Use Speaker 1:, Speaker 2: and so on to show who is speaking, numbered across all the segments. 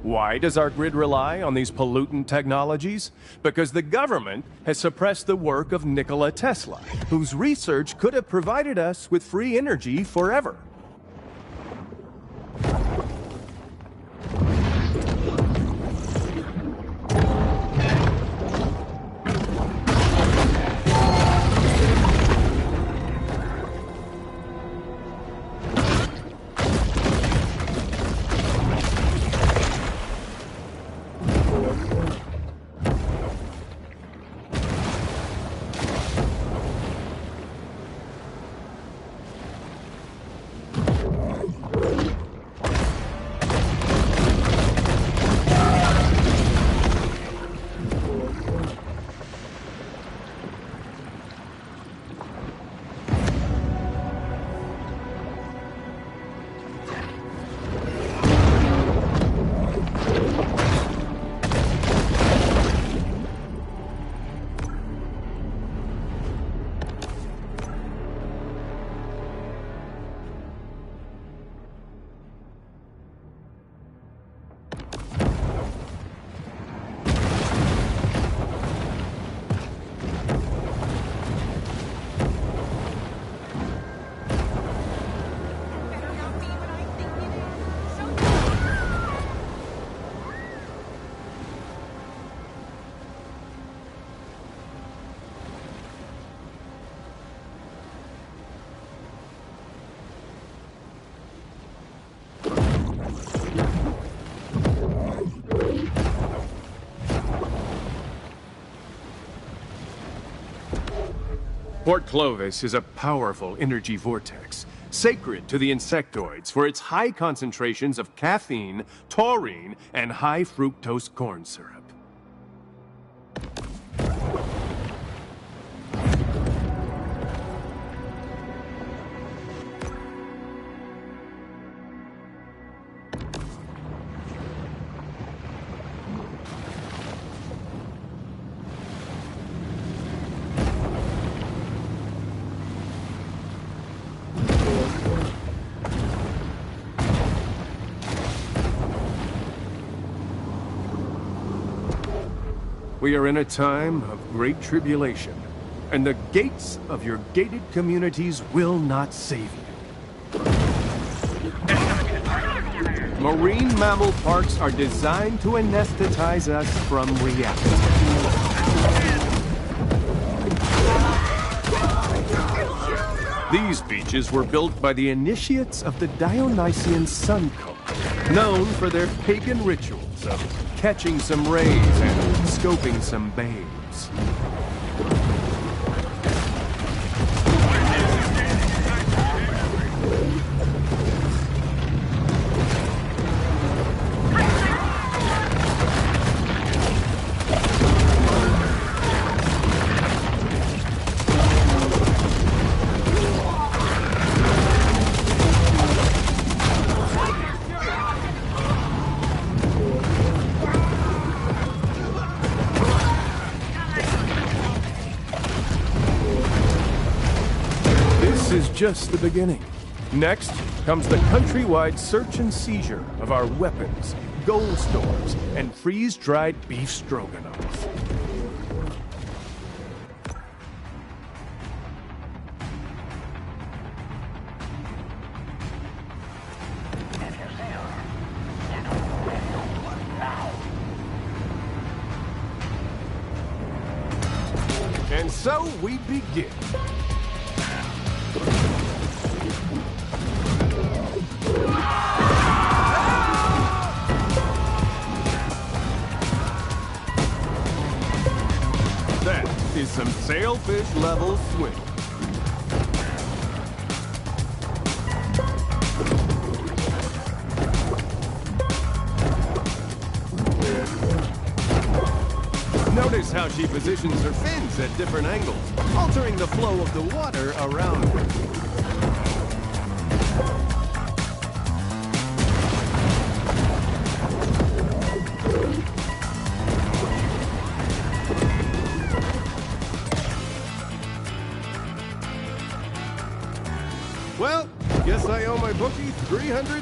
Speaker 1: Why does our grid rely on these pollutant technologies? Because the government has suppressed the work of Nikola Tesla, whose research could have provided us with free energy forever. Port Clovis is a powerful energy vortex, sacred to the insectoids for its high concentrations of caffeine, taurine, and high fructose corn syrup. We are in a time of great tribulation, and the gates of your gated communities will not save you. Marine mammal parks are designed to anesthetize us from reality. These beaches were built by the initiates of the Dionysian sun cult, known for their pagan rituals of catching some rays and scoping some babes. This is just the beginning. Next comes the countrywide search and seizure of our weapons, gold stores, and freeze-dried beef stroganoff. And so we begin. That is some sailfish level swim. Notice how she positions her fins at different angles, altering the flow of the water around her. Well, guess I owe my bookie $300.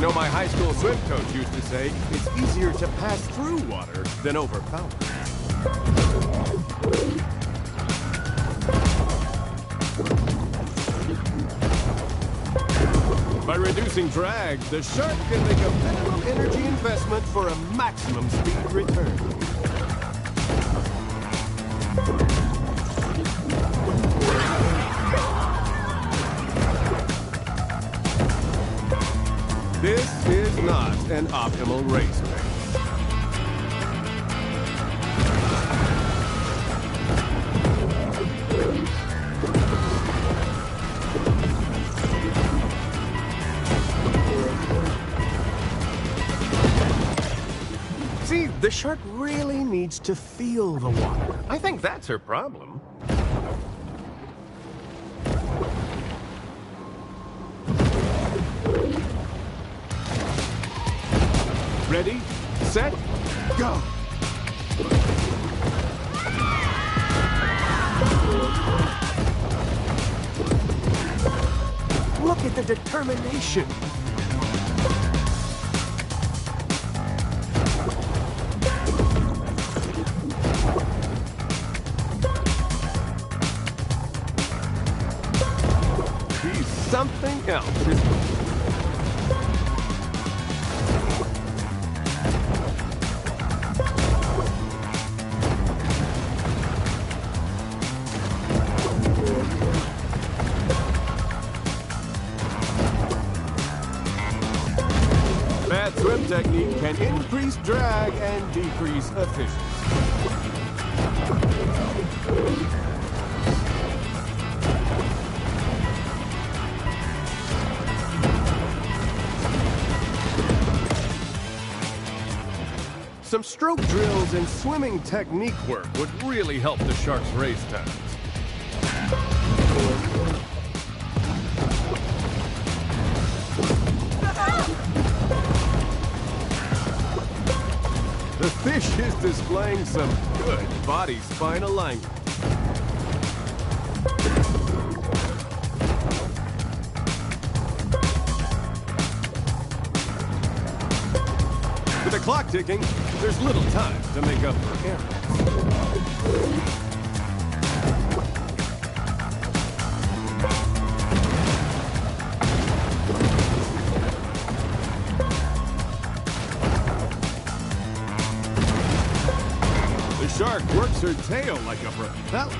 Speaker 1: So my high school swim coach used to say, it's easier to pass through water than overpower it. By reducing drag, the shark can make a minimum energy investment for a maximum speed return. This is not an optimal race pace. See, the shark really needs to feel the water. I think that's her problem. Ready, set, go! Look at the determination! She's something else, isn't she? Bad swim technique can increase drag and decrease efficiency. Some stroke drills and swimming technique work would really help the shark's race times. The fish is displaying some good body-spine alignment. With the clock ticking, there's little time to make up for errors. The shark works her tail like a propeller.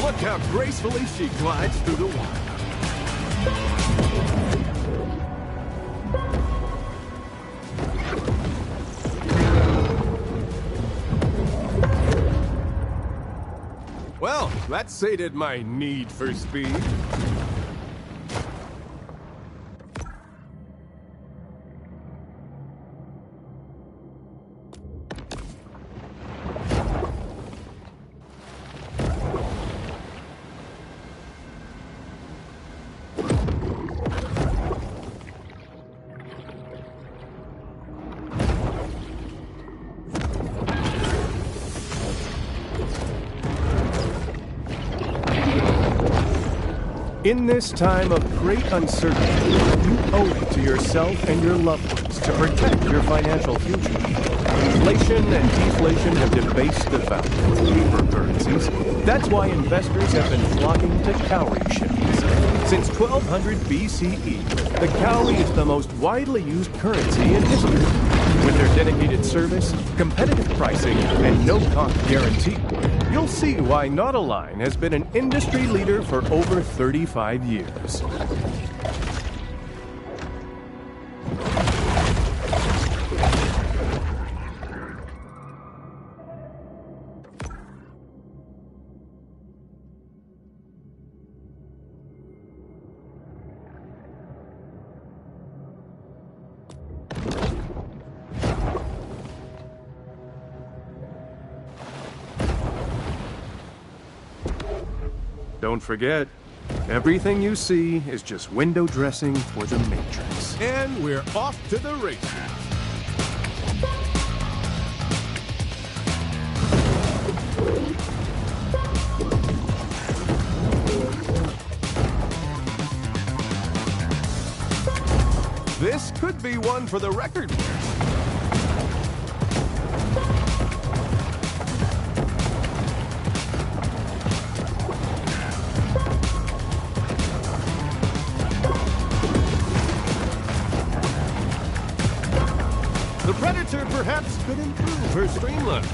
Speaker 1: Look how gracefully she glides through the water. Well, that sated my need for speed. In this time of great uncertainty, you owe it to yourself and your loved ones to protect your financial future. Inflation and deflation have debased the value of paper currencies. That's why investors have been flocking to cowrie ships. Since 1200 BCE, the cowrie is the most widely used currency in history. With their dedicated service, competitive pricing, and no-cost guarantee, you'll see why Nautiline has been an industry leader for over 35 years. Don't forget, everything you see is just window dressing for the Matrix.
Speaker 2: And we're off to the races.
Speaker 1: This could be one for the record books. The Predator perhaps could improve her streamline.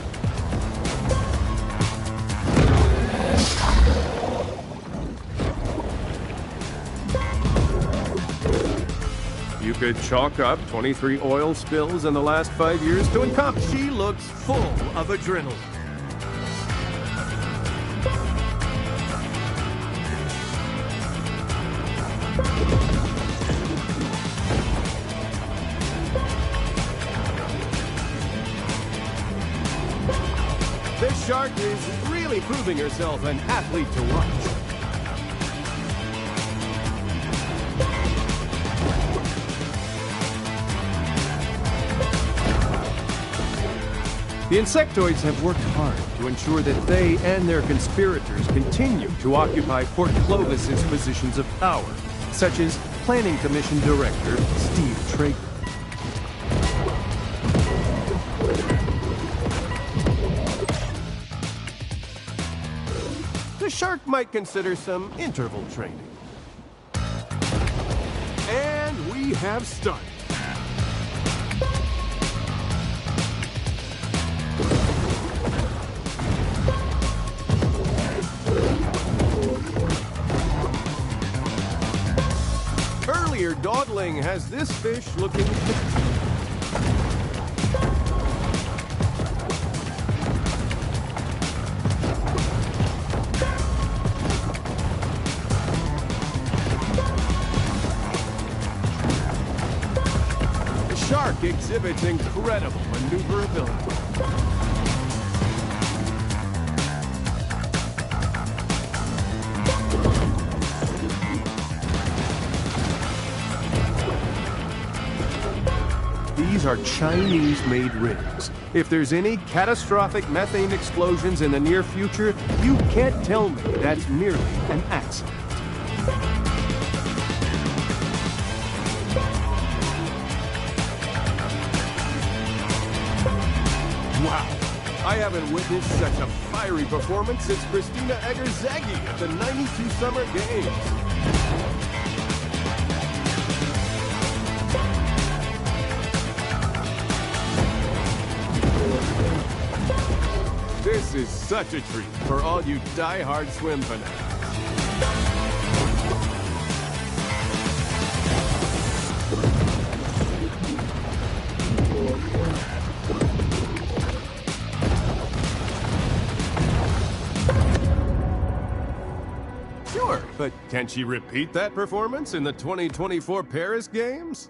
Speaker 1: You could chalk up 23 oil spills in the last 5 years to encompass.
Speaker 2: She looks full of adrenaline.
Speaker 1: This shark is really proving herself an athlete to watch. The insectoids have worked hard to ensure that they and their conspirators continue to occupy Port Clovis's positions of power, such as Planning Commission Director Steve Traeger. The shark might consider some interval training.
Speaker 2: And we have started.
Speaker 1: Earlier dawdling has this fish looking... The shark exhibits incredible maneuverability. These are Chinese-made rigs. If there's any catastrophic methane explosions in the near future, you can't tell me that's merely an accident. Wow! I haven't witnessed such a fiery performance since Christina Egger-Zaghi at the '92 Summer Games. This is such a treat for all you die-hard swim fanatics. Sure, but can she repeat that performance in the 2024 Paris Games?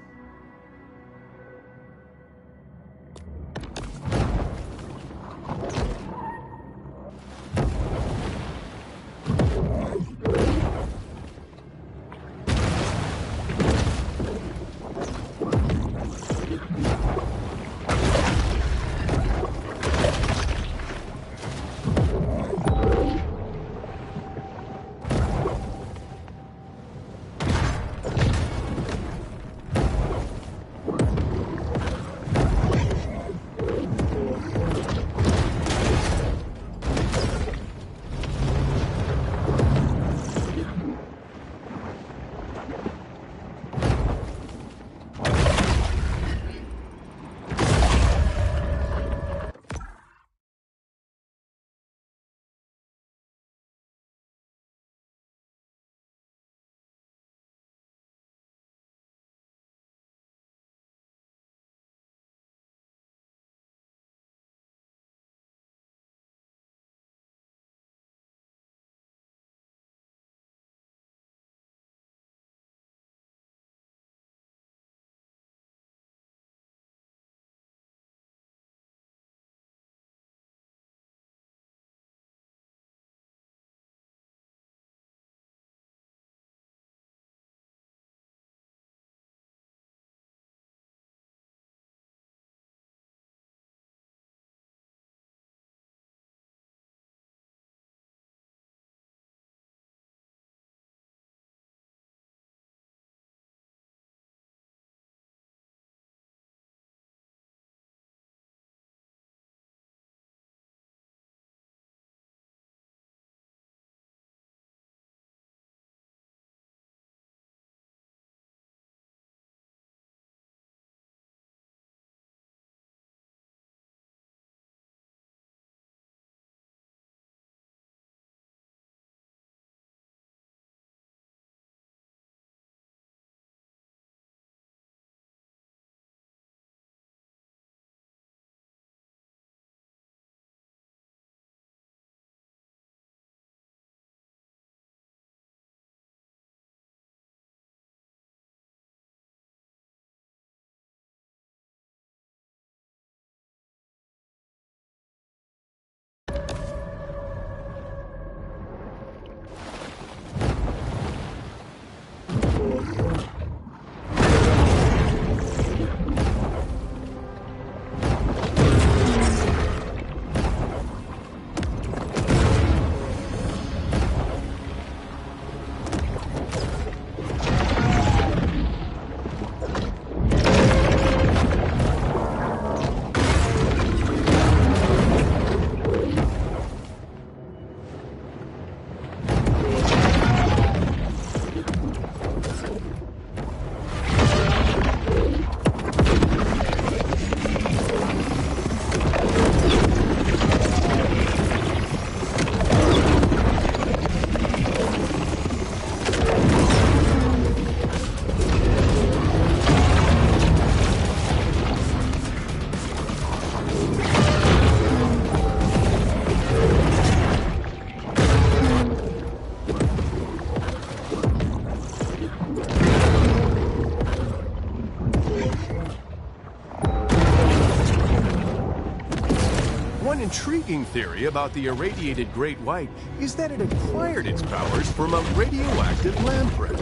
Speaker 1: One intriguing theory about the irradiated great white is that it acquired its powers from a radioactive lamprey.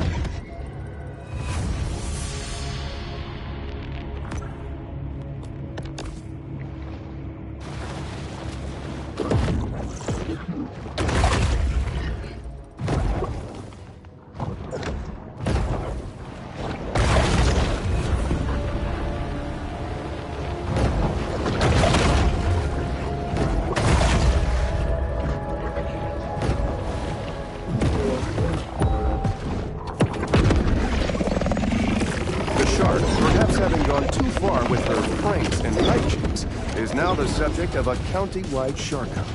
Speaker 1: The subject of a county-wide shark hunt.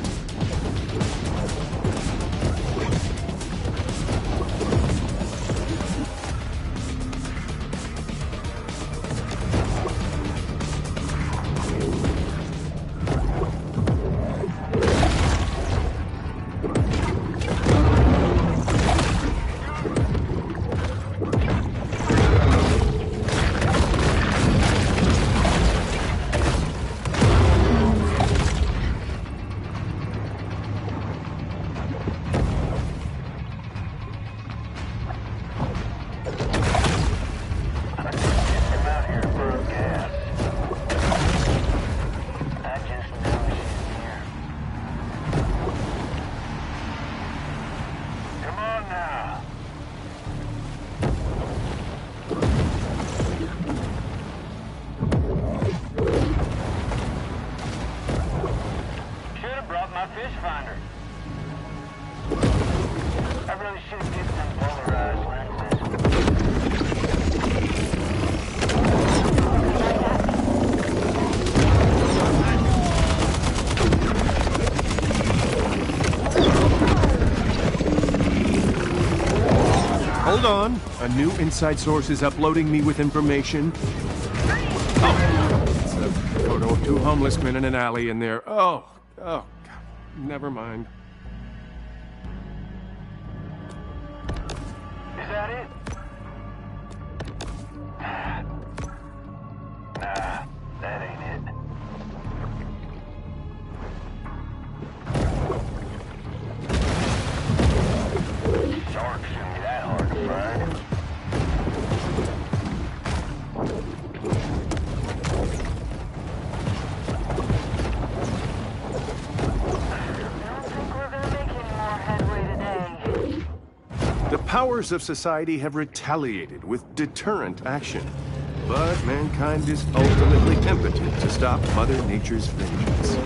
Speaker 1: Hold on. A new inside source is uploading me with information. Oh, it's a photo of two homeless men in an alley in there. Oh, God. Never mind.
Speaker 3: Is that it? Nah, that ain't it. Sharks shouldn't be that hard to find.
Speaker 1: The powers of society have retaliated with deterrent action, but mankind is ultimately impotent to stop Mother Nature's vengeance.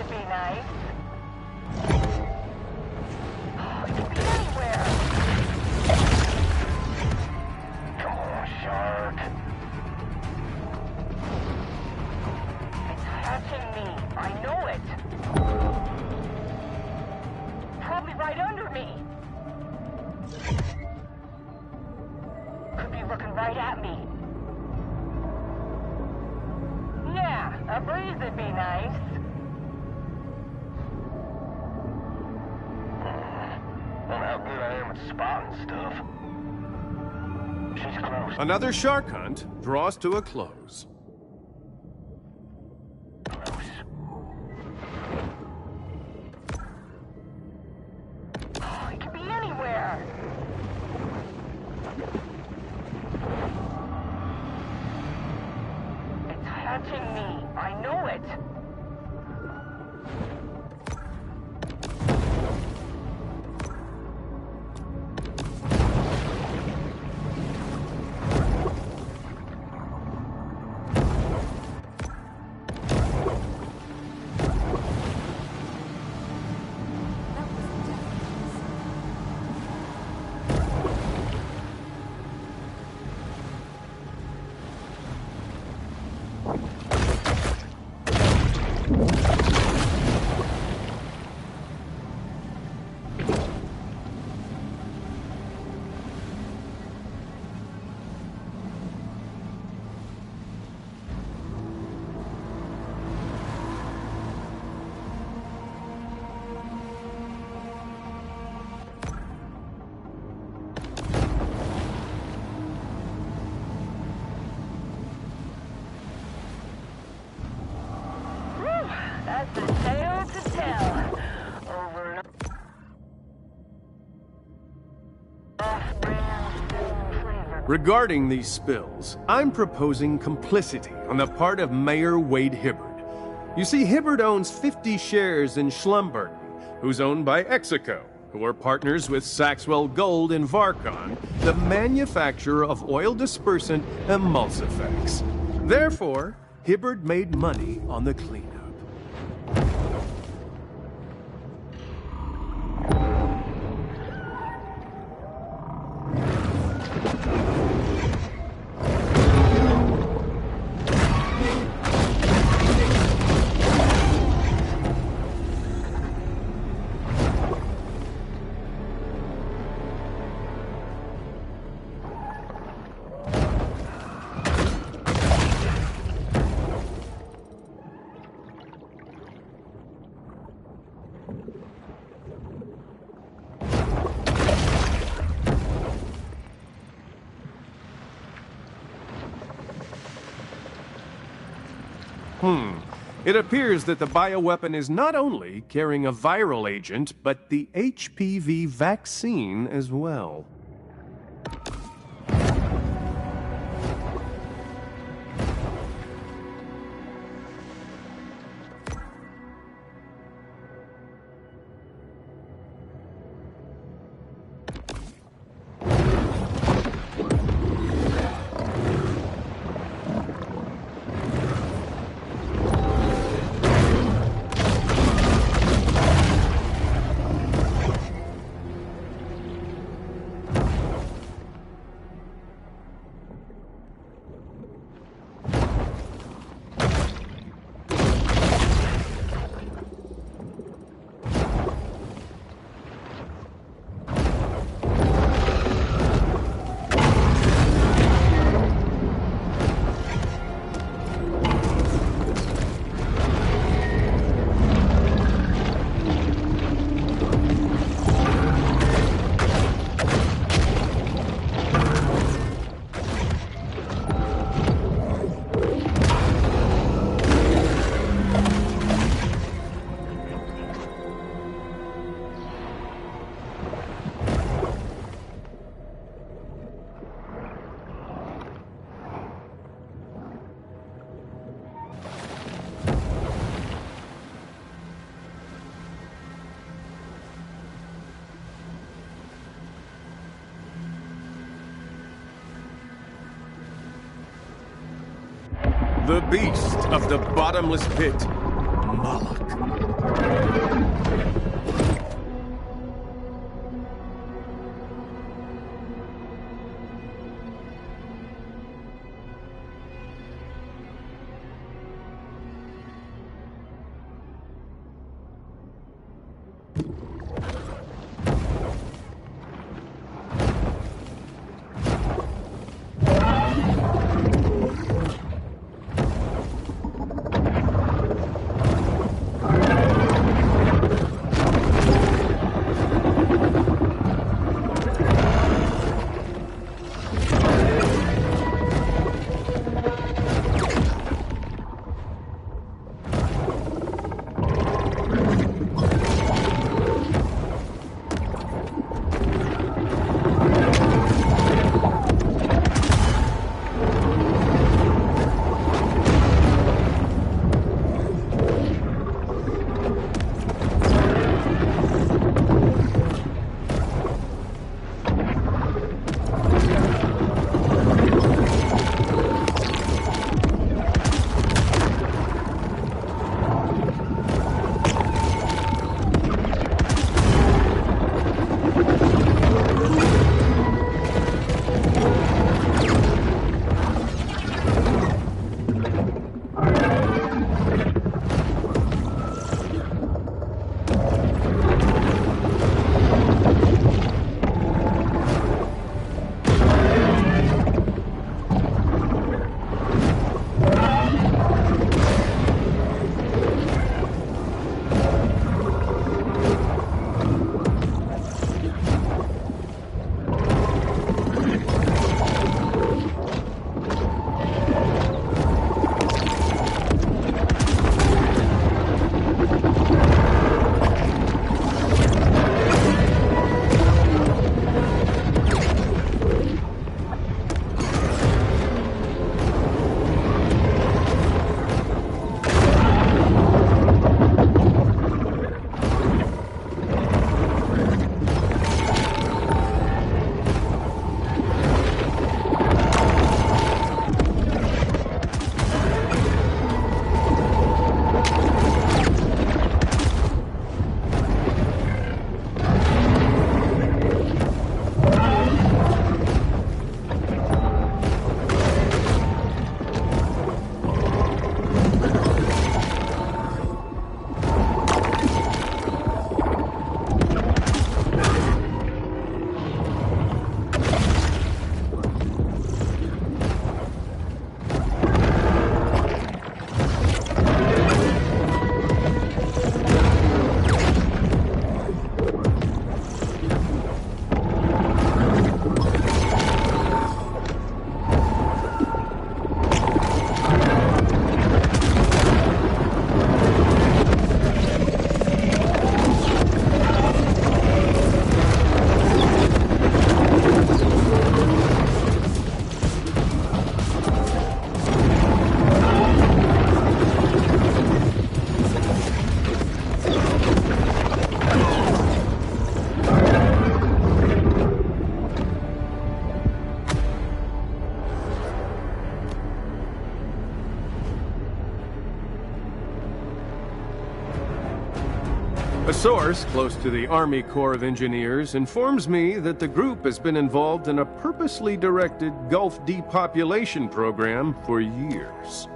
Speaker 4: it'd be nice. Oh, it could be anywhere.
Speaker 3: Come on, shark.
Speaker 4: It's catching me. I know it. Probably right under me. Could be looking right at me. Yeah, a breeze would be nice.
Speaker 3: Well, how good I am at spotting stuff. She's close.
Speaker 1: Another shark hunt draws to a close.
Speaker 4: Oh, it could be anywhere. It's catching me. I know it. That's a tale to tell. Over and off-brand flavor.
Speaker 1: Regarding these spills, I'm proposing complicity on the part of Mayor Wade Hibbard. You see, Hibbard owns 50 shares in Schlumberger, who's owned by Execo, who are partners with Saxwell Gold in Varcon, the manufacturer of oil dispersant Emulsifex. Therefore, Hibbard made money on the cleanup. It appears that the bioweapon is not only carrying a viral agent, but the HPV vaccine as well. The beast of the bottomless pit, A source close to the Army Corps of Engineers informs me that the group has been involved in a purposely directed Gulf depopulation program for years.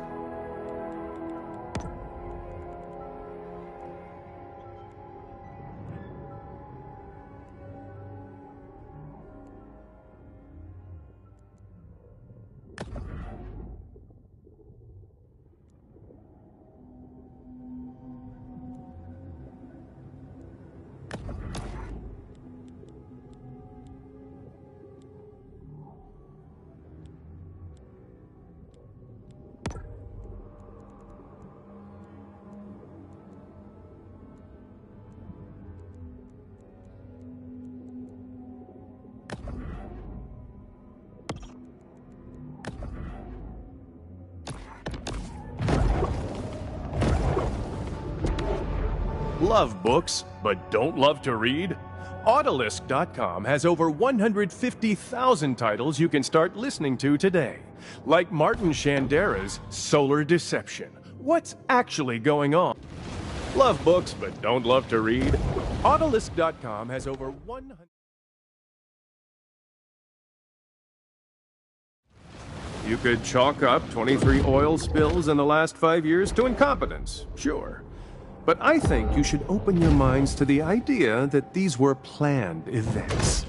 Speaker 1: Love books, but don't love to read? Autolisk.com has over 150,000 titles you can start listening to today. Like Martin Shandera's Solar Deception. What's actually going on? Love books but don't love to read? Autolist.com has over 100... You could chalk up 23 oil spills in the last 5 years to incompetence, sure. But I think you should open your minds to the idea that these were planned events.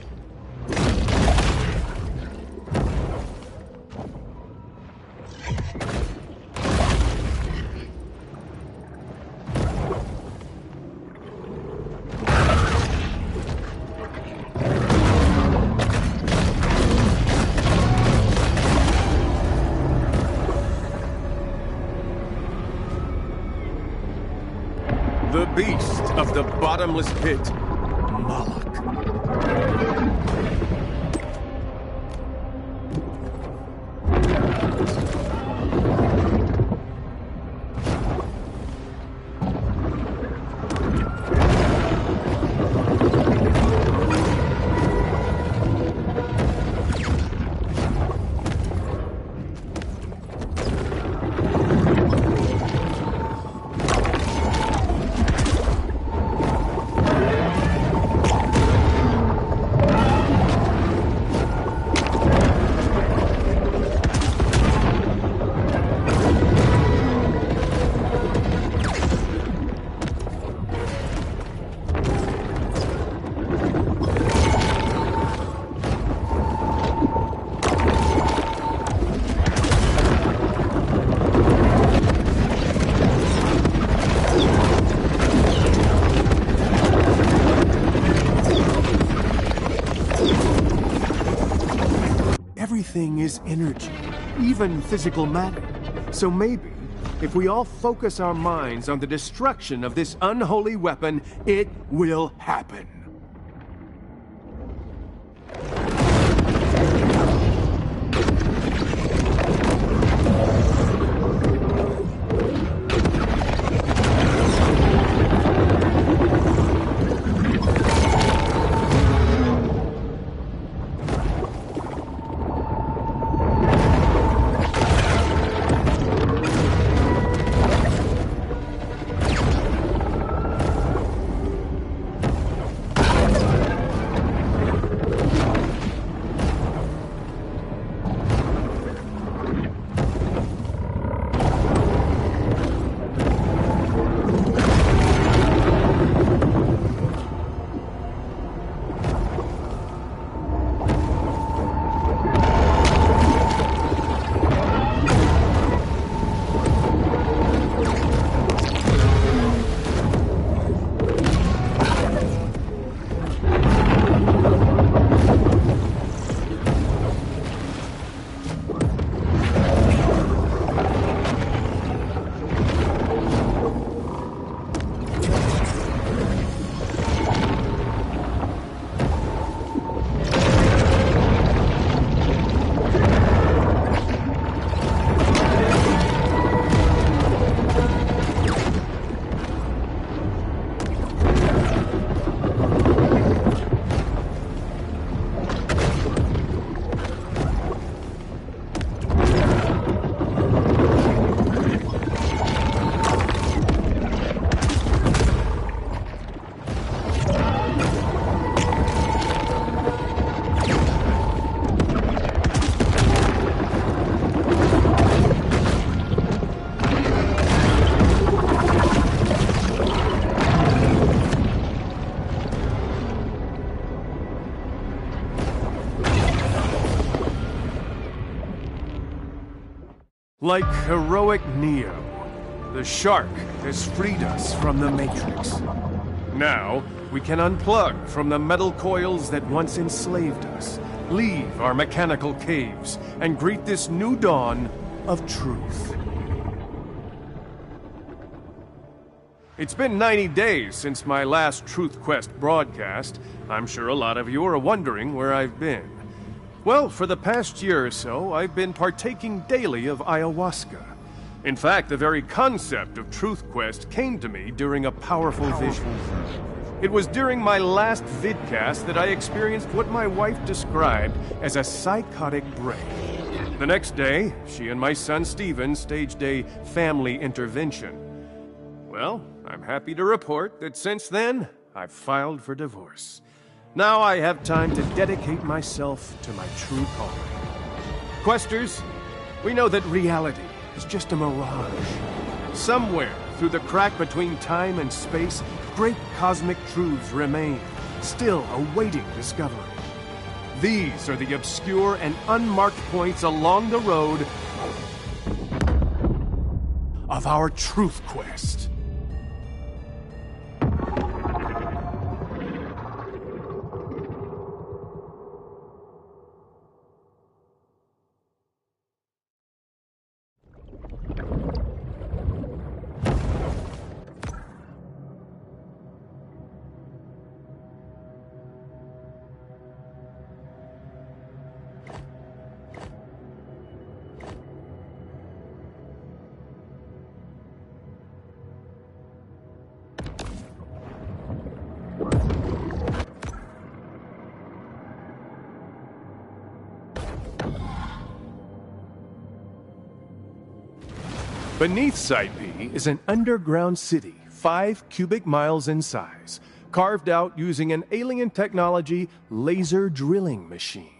Speaker 1: The beast of the bottomless pit, Moloch. Everything is energy, even physical matter. So maybe, if we all focus our minds on the destruction of this unholy weapon, it will happen. Like heroic Neo, the shark has freed us from the Matrix. Now, we can unplug from the metal coils that once enslaved us, leave our mechanical caves, and greet this new dawn of truth. It's been 90 days since my last Truth Quest broadcast. I'm sure a lot of you are wondering where I've been. Well, for the past year or so, I've been partaking daily of ayahuasca. In fact, the very concept of Truth Quest came to me during a powerful vision. It was during my last vidcast that I experienced what my wife described as a psychotic break. The next day, she and my son Steven staged a family intervention. Well, I'm happy to report that since then, I've filed for divorce. Now I have time to dedicate myself to my true calling. Questers, we know that reality is just a mirage. Somewhere through the crack between time and space, great cosmic truths remain, still awaiting discovery. These are the obscure and unmarked points along the road of our truth quest. Beneath Site B is an underground city, 5 cubic miles in size, carved out using an alien technology laser drilling machine.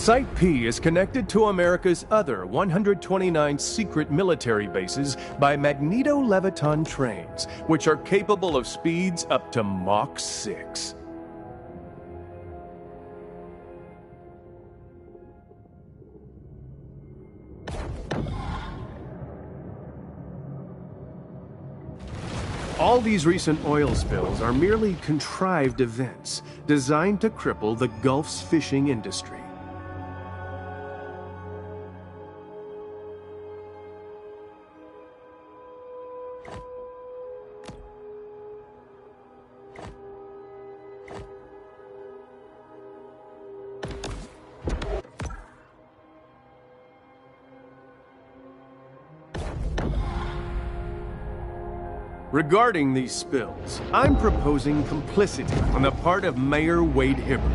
Speaker 1: Site P is connected to America's other 129 secret military bases by magneto-leviton trains, which are capable of speeds up to Mach 6. All these recent oil spills are merely contrived events designed to cripple the Gulf's fishing industry. Regarding these spills, I'm proposing complicity on the part of Mayor Wade Hibbard.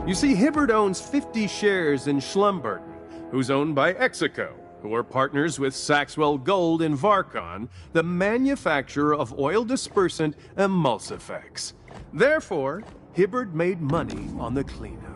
Speaker 1: You see, Hibbard owns 50 shares in Schlumberger, who's owned by Execo, who are partners with Saxwell Gold in Varcon, the manufacturer of oil dispersant Emulsifex. Therefore, Hibbard made money on the cleanup.